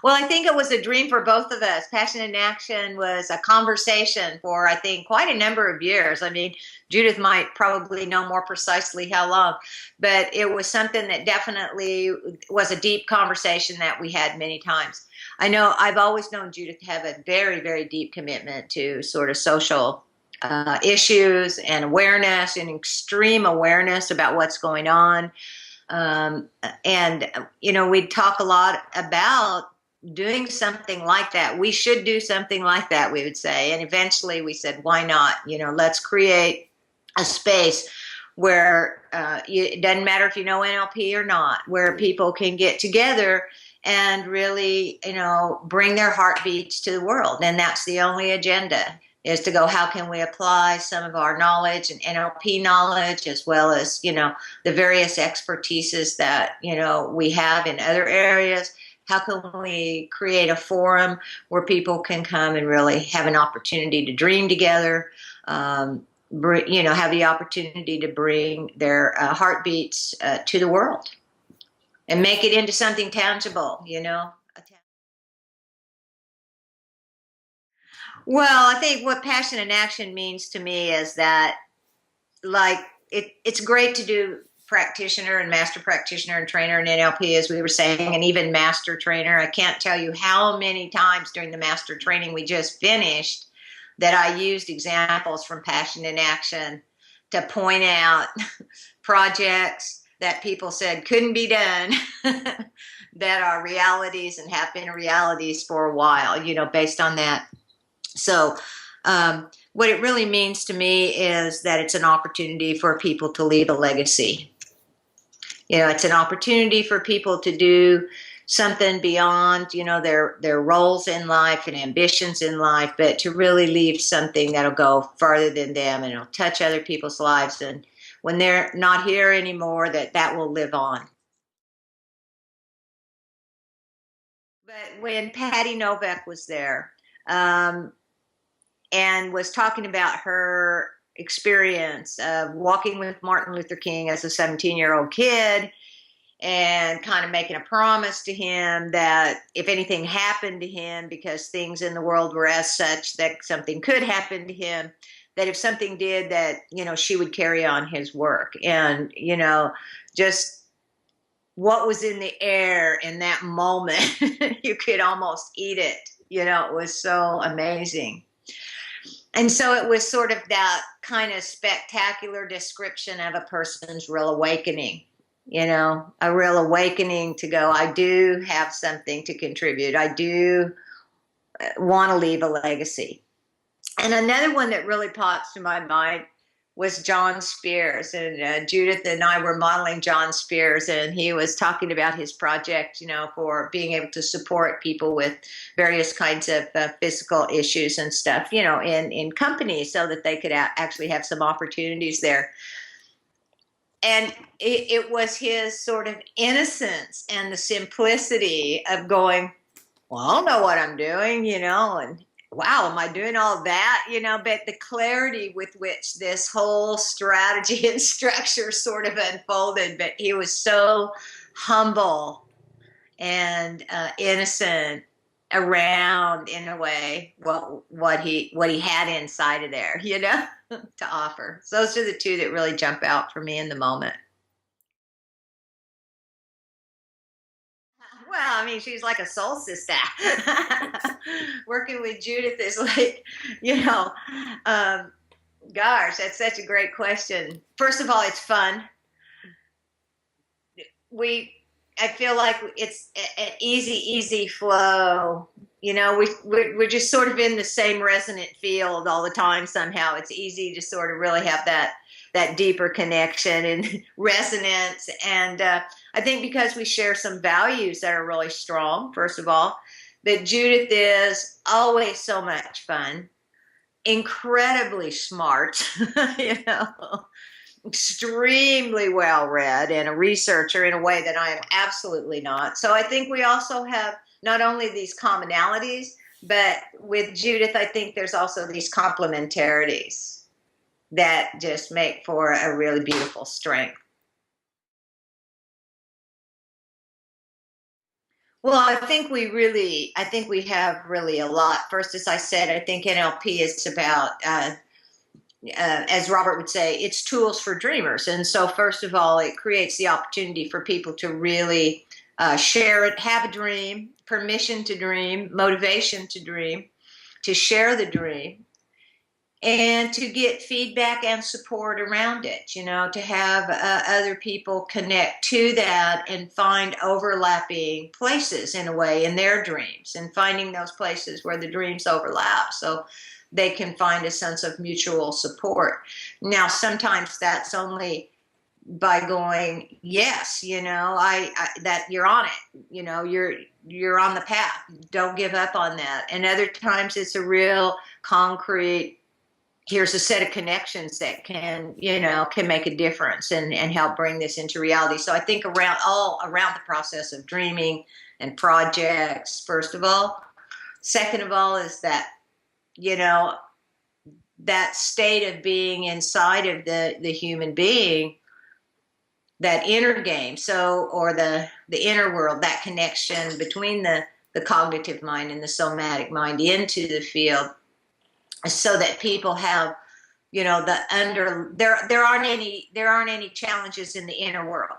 Well, I think it was a dream for both of us. Passion in Action was a conversation for, I think, quite a number of years. I mean, Judith might probably know more precisely how long, but it was something that definitely was a deep conversation that we had many times. I know I've always known Judith to have a very, very deep commitment to sort of social issues and awareness and extreme awareness about what's going on. And, we talk a lot about doing something like that. We should do something like that, we would say. And eventually we said, why not? Let's create a space where it doesn't matter if you know NLP or not, where people can get together and really, bring their heartbeats to the world. And that's the only agenda, is to go, how can we apply some of our knowledge and NLP knowledge, as well as, the various expertises that, we have in other areas. How can we create a forum where people can come and really have an opportunity to dream together, have the opportunity to bring their heartbeats to the world and make it into something tangible, Well, I think what passion and action means to me is that, like, it's great to do practitioner and master practitioner and trainer and NLP, as we were saying, and even master trainer. I can't tell you how many times during the master training we just finished that I used examples from passion and action to point out projects that people said couldn't be done that are realities and have been realities for a while, based on that. So what it really means to me is that it's an opportunity for people to leave a legacy. It's an opportunity for people to do something beyond, their roles in life and ambitions in life, but to really leave something that'll go farther than them and it'll touch other people's lives. And when they're not here anymore, that will live on. But when Patty Novak was there, and was talking about her experience of walking with Martin Luther King as a 17-year-old kid, and kind of making a promise to him that if anything happened to him, because things in the world were as such that something could happen to him, that if something did, that, she would carry on his work. And, just what was in the air in that moment, you could almost eat it. It was so amazing. And so it was sort of that kind of spectacular description of a person's real awakening, a real awakening to go, I do have something to contribute. I do want to leave a legacy. And another one that really pops to my mind was John Spears. And Judith and I were modeling John Spears, and he was talking about his project, for being able to support people with various kinds of physical issues and stuff, in companies, so that they could actually have some opportunities there. And it was his sort of innocence and the simplicity of going, well, I don't know what I'm doing, and wow, am I doing all that? But the clarity with which this whole strategy and structure sort of unfolded. But he was so humble and innocent around, in a way, what he had inside of there, to offer. So those are the two that really jump out for me in the moment. Well, I mean, she's like a soul sister. Working with Judith is like, gosh, that's such a great question. First of all, it's fun. I feel like it's an easy flow. We're just sort of in the same resonant field all the time somehow. It's easy to sort of really have that deeper connection and resonance. And I think because we share some values that are really strong, first of all, that Judith is always so much fun, incredibly smart, extremely well read, and a researcher in a way that I am absolutely not. So I think we also have not only these commonalities, but with Judith, I think there's also these complementarities that just make for a really beautiful strength. Well, I think we have really a lot. First, as I said, I think NLP is about, as Robert would say, it's tools for dreamers. And so, first of all, it creates the opportunity for people to really share it, have a dream, permission to dream, motivation to dream, to share the dream, and to get feedback and support around it, to have other people connect to that and find overlapping places in a way in their dreams, and finding those places where the dreams overlap so they can find a sense of mutual support. Now, sometimes that's only by going, yes, I that you're on it, you're on the path. Don't give up on that. And other times it's a real concrete, here's a set of connections that can make a difference and help bring this into reality. So I think around the process of dreaming and projects, first of all. Second of all is that, that state of being inside of the human being, that inner game, or the inner world, that connection between the cognitive mind and the somatic mind into the field, so that people have, there aren't any challenges in the inner world,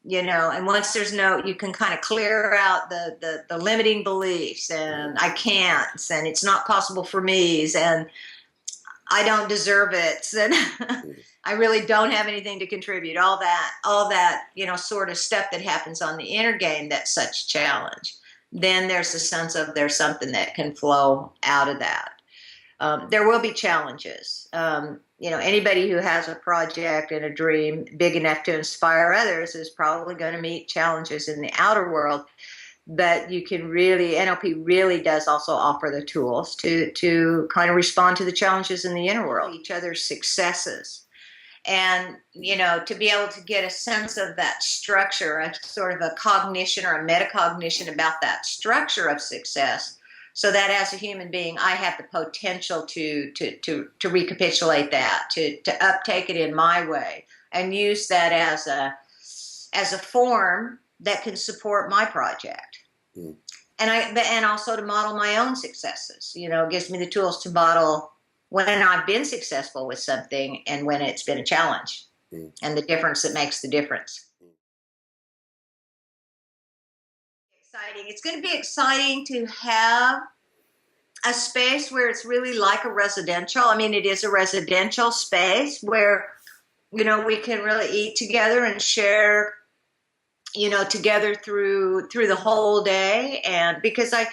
and once you can kind of clear out the limiting beliefs, and I can't, and it's not possible for me, and I don't deserve it, and I really don't have anything to contribute, all that, sort of stuff that happens on the inner game, that's such challenge. Then there's a sense of there's something that can flow out of that. There will be challenges. Anybody who has a project and a dream big enough to inspire others is probably going to meet challenges in the outer world. But NLP really does also offer the tools to kind of respond to the challenges in the inner world, each other's successes. And, to be able to get a sense of that structure, a sort of a cognition or a metacognition about that structure of success, so that as a human being, I have the potential to recapitulate that, to uptake it in my way, and use that as a form that can support my project. Mm. And also to model my own successes. It gives me the tools to model when I've been successful with something and when it's been a challenge, and the difference that makes the difference. Exciting. It's going to be exciting to have a space where it's really like a residential. I mean, it is a residential space where, we can really eat together and share, together through the whole day. And because I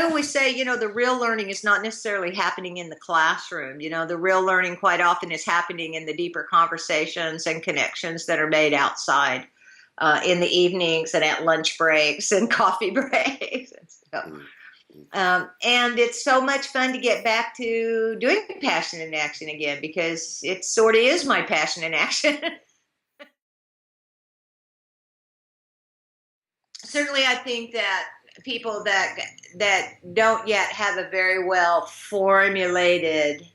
always say, the real learning is not necessarily happening in the classroom. The real learning quite often is happening in the deeper conversations and connections that are made outside, in the evenings and at lunch breaks and coffee breaks. And it's so much fun to get back to doing passion in action again, because it sort of is my passion in action. Certainly, I think that people that don't yet have a very well formulated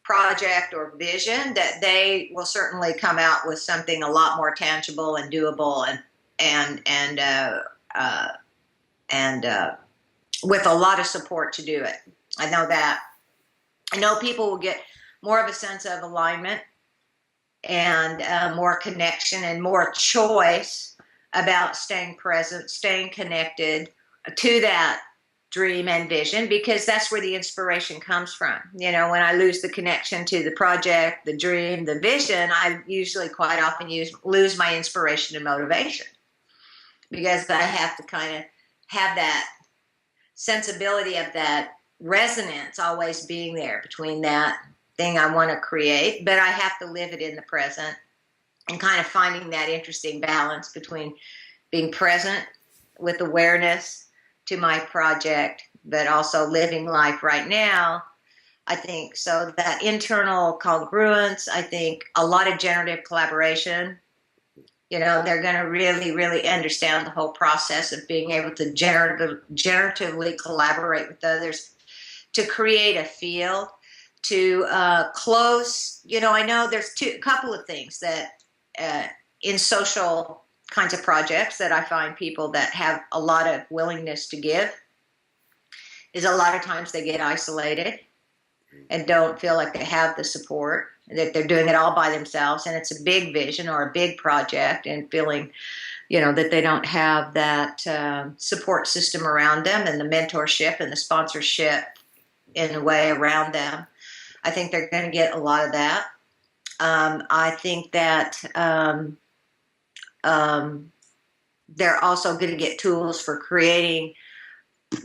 project or vision, that they will certainly come out with something a lot more tangible and doable, and with a lot of support to do it. I know that. I know people will get more of a sense of alignment and more connection and more choice about staying present, staying connected to that dream and vision, because that's where the inspiration comes from. When I lose the connection to the project, the dream, the vision, I usually quite often lose my inspiration and motivation, because I have to kind of have that sensibility of that resonance always being there between that thing I want to create, but I have to live it in the present, and kind of finding that interesting balance between being present with awareness to my project, but also living life right now. I think so that internal congruence, I think a lot of generative collaboration, they're going to really, really understand the whole process of being able to generatively collaborate with others to create a field, to close, I know there's a couple of things that in social kinds of projects that I find people that have a lot of willingness to give is a lot of times they get isolated and don't feel like they have the support, that they're doing it all by themselves, and it's a big vision or a big project, and feeling, that they don't have that support system around them and the mentorship and the sponsorship in a way around them. I think they're going to get a lot of that. I think that they're also going to get tools for creating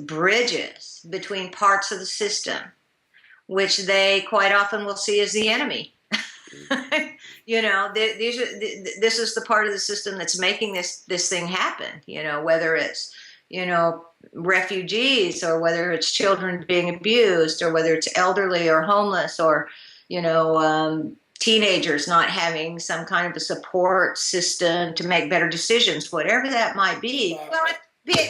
bridges between parts of the system, which they quite often will see as the enemy. This is the part of the system that's making this thing happen, whether it's, refugees, or whether it's children being abused, or whether it's elderly or homeless, or, teenagers not having some kind of a support system to make better decisions, whatever that might be. Well,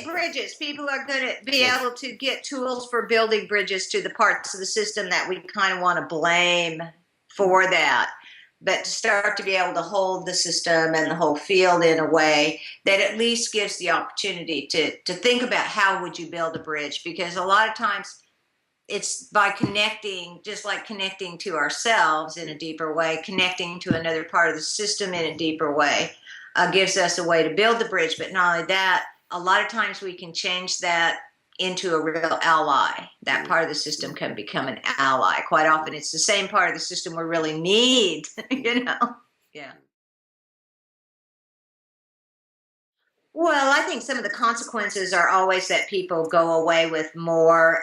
bridges. People are going to be able to get tools for building bridges to the parts of the system that we kind of want to blame for that, but to start to be able to hold the system and the whole field in a way that at least gives the opportunity to think about how would you build a bridge, because a lot of times it's by connecting, just like connecting to ourselves in a deeper way, connecting to another part of the system in a deeper way, gives us a way to build the bridge. But not only that, a lot of times we can change that into a real ally. That part of the system can become an ally. Quite often it's the same part of the system we really need, Yeah. Well, I think some of the consequences are always that people go away with more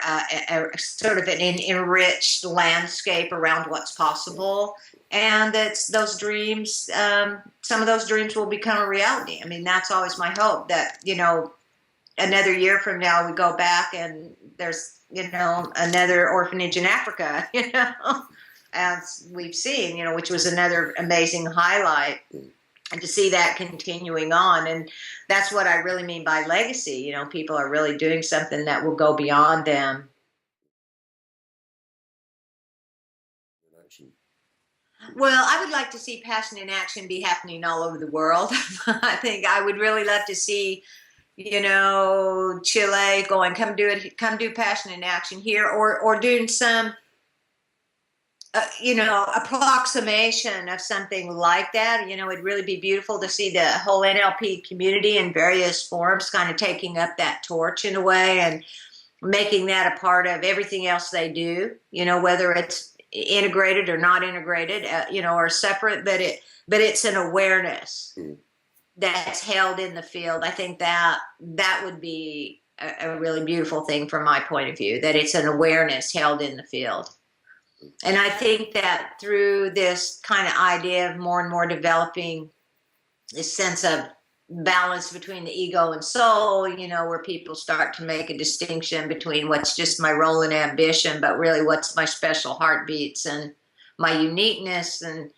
sort of an enriched landscape around what's possible, and that those dreams, some of those dreams will become a reality. I mean, that's always my hope, that, another year from now we go back and there's, another orphanage in Africa, as we've seen, which was another amazing highlight. And to see that continuing on. And that's what I really mean by legacy. People are really doing something that will go beyond them. Well, I would like to see passion in action be happening all over the world. I think I would really love to see, Chile going, come do passion in action here, or doing some, approximation of something like that. It'd really be beautiful to see the whole NLP community in various forms kind of taking up that torch in a way and making that a part of everything else they do, whether it's integrated or not integrated, or separate, but it's an awareness that's held in the field. I think that would be a really beautiful thing from my point of view, that it's an awareness held in the field. And I think that through this kind of idea of more and more developing this sense of balance between the ego and soul, where people start to make a distinction between what's just my role and ambition, but really what's my special heartbeats and my uniqueness, and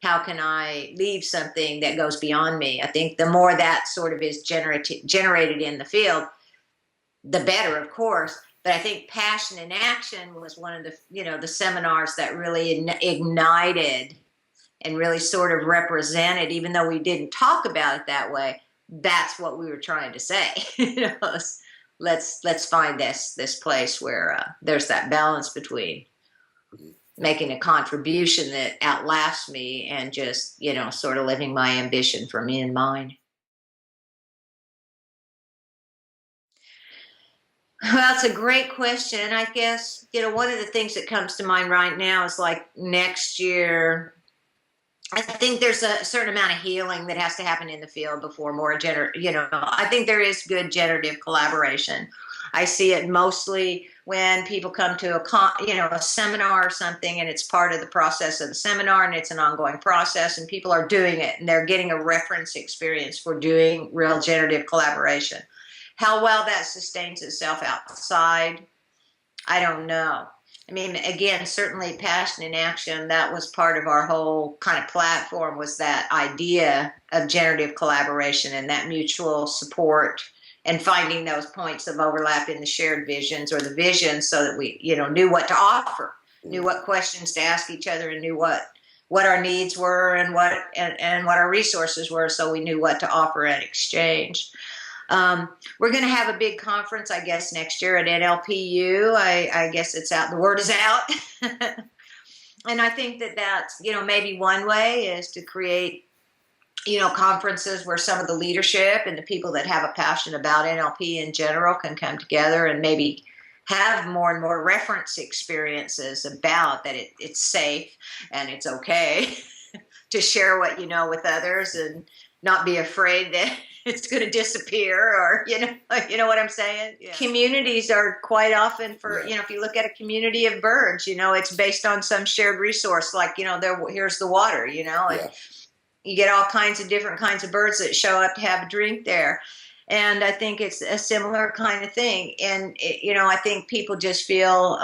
how can I leave something that goes beyond me. I think the more that sort of is generated in the field, the better, of course. But I think passion in action was one of the, the seminars that really ignited and really sort of represented, even though we didn't talk about it that way, that's what we were trying to say. Let's find this place where there's that balance between making a contribution that outlasts me and just, sort of living my ambition for me and mine. Well, that's a great question. I guess, one of the things that comes to mind right now is like next year, I think there's a certain amount of healing that has to happen in the field before more I think there is good generative collaboration. I see it mostly when people come to a seminar or something, and it's part of the process of the seminar, and it's an ongoing process, and people are doing it, and they're getting a reference experience for doing real generative collaboration. How well that sustains itself outside, I don't know. I mean, again, certainly passion in action, that was part of our whole kind of platform, was that idea of generative collaboration and that mutual support and finding those points of overlap in the shared visions or the visions, so that we, knew what to offer, knew what questions to ask each other, and knew what what our needs were and what our resources were, so we knew what to offer in exchange. We're going to have a big conference, I guess, next year at NLPU. I guess it's out. The word is out. And I think that that's, maybe one way is to create, conferences where some of the leadership and the people that have a passion about NLP in general can come together and maybe have more and more reference experiences about that it's safe and it's okay to share what you know with others and not be afraid that it's going to disappear, or you know what I'm saying. Yeah. Communities are quite often if you look at a community of birds, it's based on some shared resource, like here's the water, and you get all kinds of different kinds of birds that show up to have a drink there. And I think it's a similar kind of thing. And I think people just feel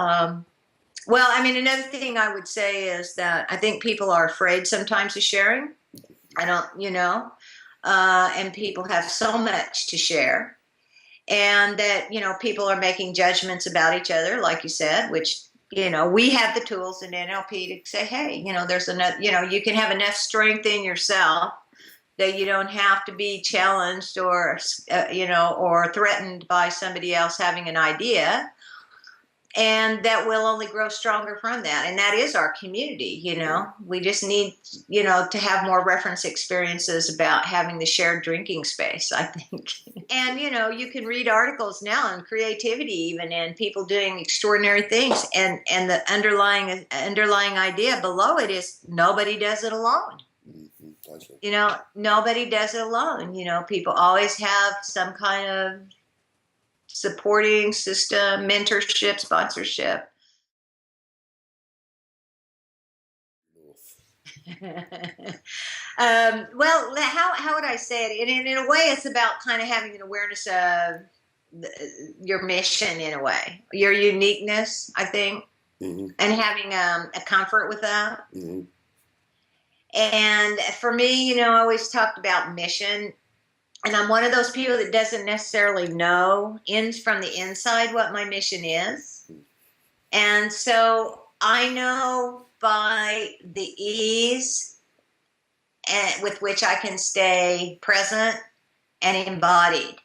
another thing I would say is that I think people are afraid sometimes of sharing. And people have so much to share, and that, people are making judgments about each other, like you said, which, we have the tools in NLP to say, hey, there's enough, you can have enough strength in yourself that you don't have to be challenged or threatened by somebody else having an idea. And that will only grow stronger from that. And that is our community, We just need, to have more reference experiences about having the shared drinking space, I think. And, you can read articles now on creativity even, and people doing extraordinary things. And the underlying idea below it is nobody does it alone. Nobody does it alone. People always have some kind of supporting system, mentorship, sponsorship. Well, how would I say it? In a way, it's about kind of having an awareness of your mission, in a way, your uniqueness, I think, and having a comfort with that. And for me, I always talked about mission. And I'm one of those people that doesn't necessarily know from the inside what my mission is. And so I know by the ease with which I can stay present and embodied.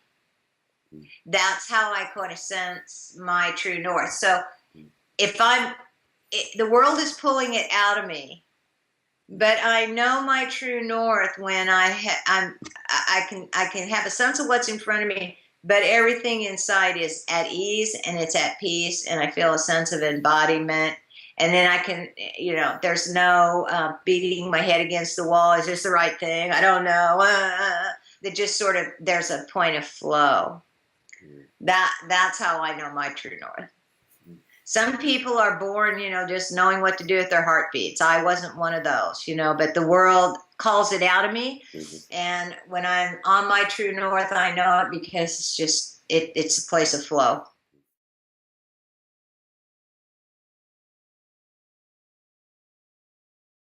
That's how I kind of sense my true north. So if the world is pulling it out of me, but I know my true north when I can have a sense of what's in front of me, but everything inside is at ease and it's at peace, and I feel a sense of embodiment. And then I can, there's no beating my head against the wall. Is this the right thing? I don't know. That just sort of, there's a point of flow. That's how I know my true north. Some people are born, just knowing what to do with their heartbeats. I wasn't one of those, but the world calls it out of me. And when I'm on my true north, I know it because it's a place of flow.